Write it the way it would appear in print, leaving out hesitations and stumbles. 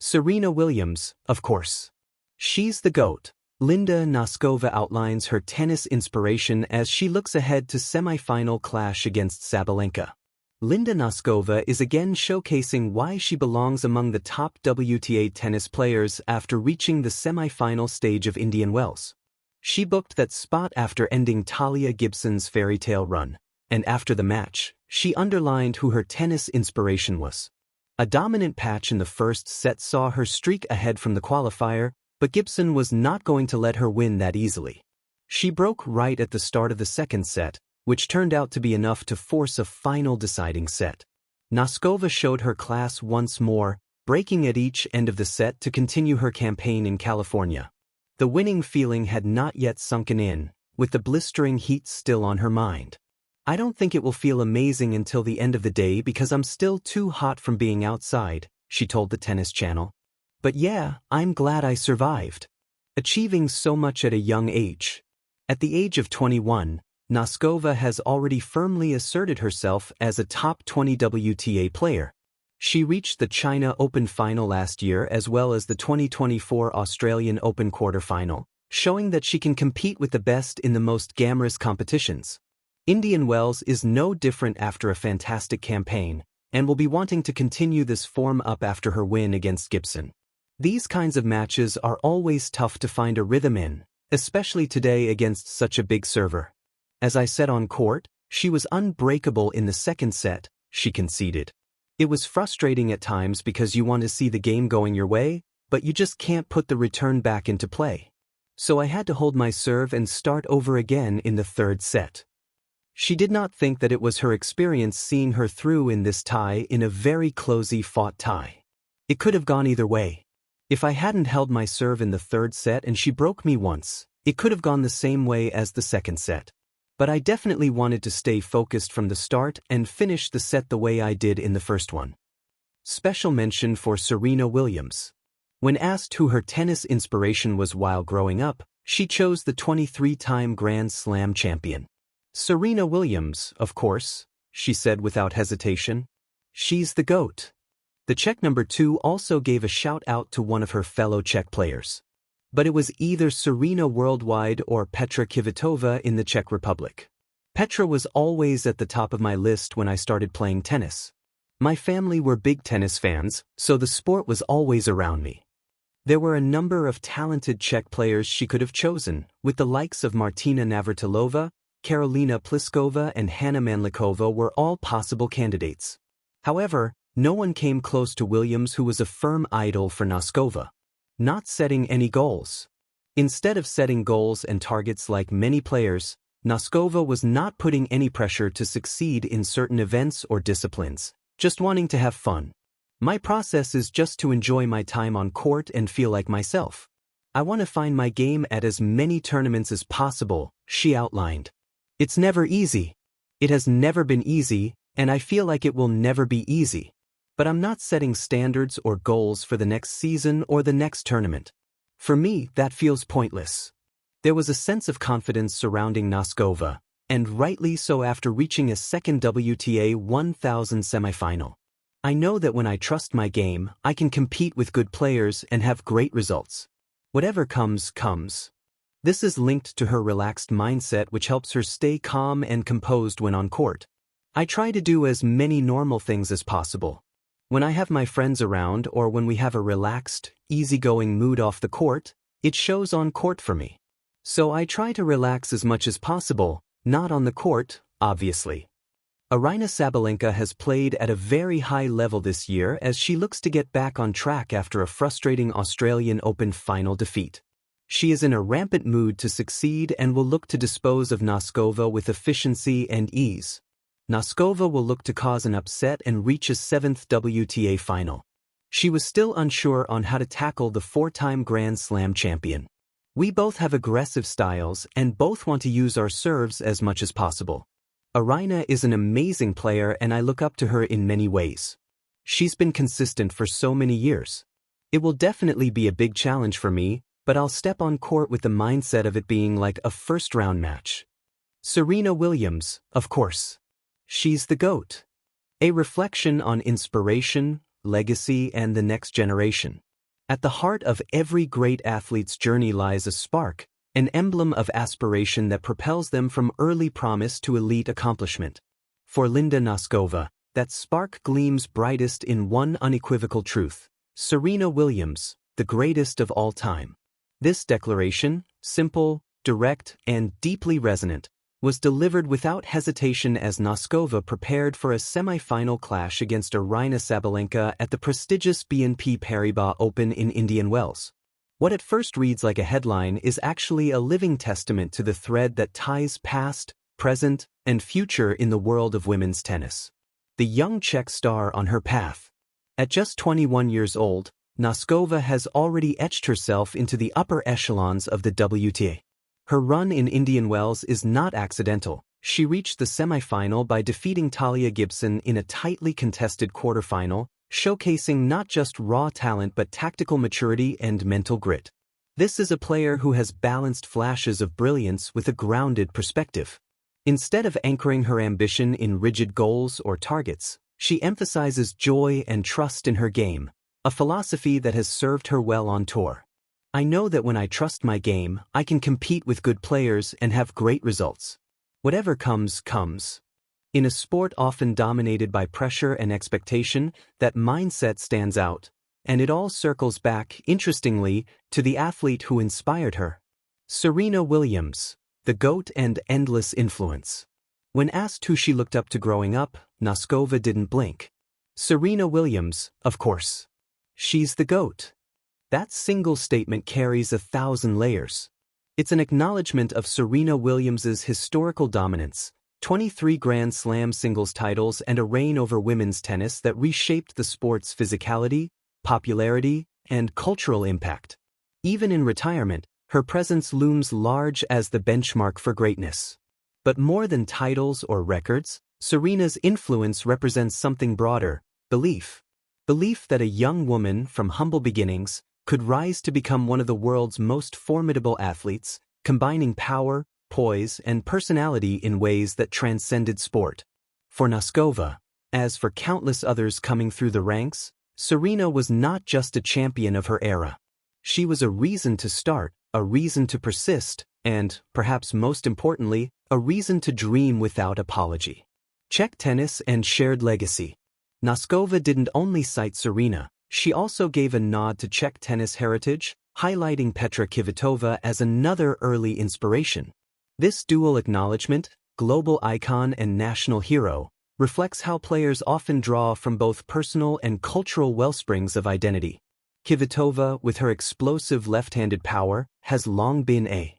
Serena Williams, of course. She's the GOAT. Linda Noskova outlines her tennis inspiration as she looks ahead to semi-final clash against Sabalenka. Linda Noskova is again showcasing why she belongs among the top WTA tennis players after reaching the semi-final stage of Indian Wells. She booked that spot after ending Talia Gibson's fairy tale run, and after the match, she underlined who her tennis inspiration was. A dominant patch in the first set saw her streak ahead from the qualifier, but Gibson was not going to let her win that easily. She broke right at the start of the second set, which turned out to be enough to force a final deciding set. Noskova showed her class once more, breaking at each end of the set to continue her campaign in California. The winning feeling had not yet sunken in, with the blistering heat still on her mind. "I don't think it will feel amazing until the end of the day because I'm still too hot from being outside," she told the Tennis Channel. "But yeah, I'm glad I survived." Achieving so much at a young age. At the age of 21, Noskova has already firmly asserted herself as a top 20 WTA player. She reached the China Open final last year as well as the 2024 Australian Open quarterfinal, showing that she can compete with the best in the most glamorous competitions. Indian Wells is no different after a fantastic campaign, and will be wanting to continue this form up after her win against Gibson. These kinds of matches are always tough to find a rhythm in, especially today against such a big server. "As I said on court, she was unbreakable in the second set," she conceded. "It was frustrating at times because you want to see the game going your way, but you just can't put the return back into play. So I had to hold my serve and start over again in the third set." She did not think that it was her experience seeing her through in this tie in a very closely fought tie. "It could have gone either way. If I hadn't held my serve in the third set and she broke me once, it could have gone the same way as the second set. But I definitely wanted to stay focused from the start and finish the set the way I did in the first one." Special mention for Serena Williams. When asked who her tennis inspiration was while growing up, she chose the 23-time Grand Slam champion. "Serena Williams, of course," she said without hesitation. "She's the GOAT." The Czech number 2 also gave a shout-out to one of her fellow Czech players. But it was either Serena worldwide or Petra Kvitova in the Czech Republic. "Petra was always at the top of my list when I started playing tennis. My family were big tennis fans, so the sport was always around me." There were a number of talented Czech players she could have chosen, with the likes of Martina Navratilova, Karolina Pliskova and Hana Manlikova were all possible candidates. However, no one came close to Williams, who was a firm idol for Noskova. Not setting any goals. Instead of setting goals and targets like many players, Noskova was not putting any pressure to succeed in certain events or disciplines, just wanting to have fun. "My process is just to enjoy my time on court and feel like myself. I want to find my game at as many tournaments as possible," she outlined. "It's never easy. It has never been easy, and I feel like it will never be easy. But I'm not setting standards or goals for the next season or the next tournament. For me, that feels pointless." There was a sense of confidence surrounding Noskova, and rightly so after reaching a second WTA 1000 semifinal. "I know that when I trust my game, I can compete with good players and have great results. Whatever comes, comes." This is linked to her relaxed mindset, which helps her stay calm and composed when on court. "I try to do as many normal things as possible. When I have my friends around or when we have a relaxed, easygoing mood off the court, it shows on court for me. So I try to relax as much as possible, not on the court, obviously." Aryna Sabalenka has played at a very high level this year as she looks to get back on track after a frustrating Australian Open final defeat. She is in a rampant mood to succeed and will look to dispose of Noskova with efficiency and ease. Noskova will look to cause an upset and reach a 7th WTA final. She was still unsure on how to tackle the 4-time Grand Slam champion. "We both have aggressive styles and both want to use our serves as much as possible. Aryna is an amazing player and I look up to her in many ways. She's been consistent for so many years. It will definitely be a big challenge for me, but I'll step on court with the mindset of it being like a first-round match." Serena Williams, of course. She's the GOAT. A reflection on inspiration, legacy, and the next generation. At the heart of every great athlete's journey lies a spark, an emblem of aspiration that propels them from early promise to elite accomplishment. For Linda Noskova, that spark gleams brightest in one unequivocal truth: Serena Williams, the greatest of all time. This declaration, simple, direct, and deeply resonant, was delivered without hesitation as Noskova prepared for a semi-final clash against Aryna Sabalenka at the prestigious BNP Paribas Open in Indian Wells. What at first reads like a headline is actually a living testament to the thread that ties past, present, and future in the world of women's tennis. The young Czech star on her path. At just 21 years old, Noskova has already etched herself into the upper echelons of the WTA. Her run in Indian Wells is not accidental. She reached the semifinal by defeating Talia Gibson in a tightly contested quarterfinal, showcasing not just raw talent but tactical maturity and mental grit. This is a player who has balanced flashes of brilliance with a grounded perspective. Instead of anchoring her ambition in rigid goals or targets, she emphasizes joy and trust in her game, a philosophy that has served her well on tour. I know that when I trust my game, I can compete with good players and have great results. Whatever comes, comes. In a sport often dominated by pressure and expectation, that mindset stands out, and it all circles back, interestingly, to the athlete who inspired her. Serena Williams, the GOAT and endless influence. When asked who she looked up to growing up, Noskova didn't blink. Serena Williams, of course. She's the GOAT. That single statement carries 1,000 layers. It's an acknowledgement of Serena Williams's historical dominance, 23 Grand Slam singles titles and a reign over women's tennis that reshaped the sport's physicality, popularity, and cultural impact. Even in retirement, her presence looms large as the benchmark for greatness. But more than titles or records, Serena's influence represents something broader: belief. Belief that a young woman from humble beginnings could rise to become one of the world's most formidable athletes, combining power, poise, and personality in ways that transcended sport. For Noskova, as for countless others coming through the ranks, Serena was not just a champion of her era. She was a reason to start, a reason to persist, and, perhaps most importantly, a reason to dream without apology. Czech tennis and shared legacy. Noskova didn't only cite Serena, she also gave a nod to Czech tennis heritage, highlighting Petra Kvitova as another early inspiration. This dual acknowledgement, global icon and national hero, reflects how players often draw from both personal and cultural wellsprings of identity. Kvitova, with her explosive left-handed power, has long been a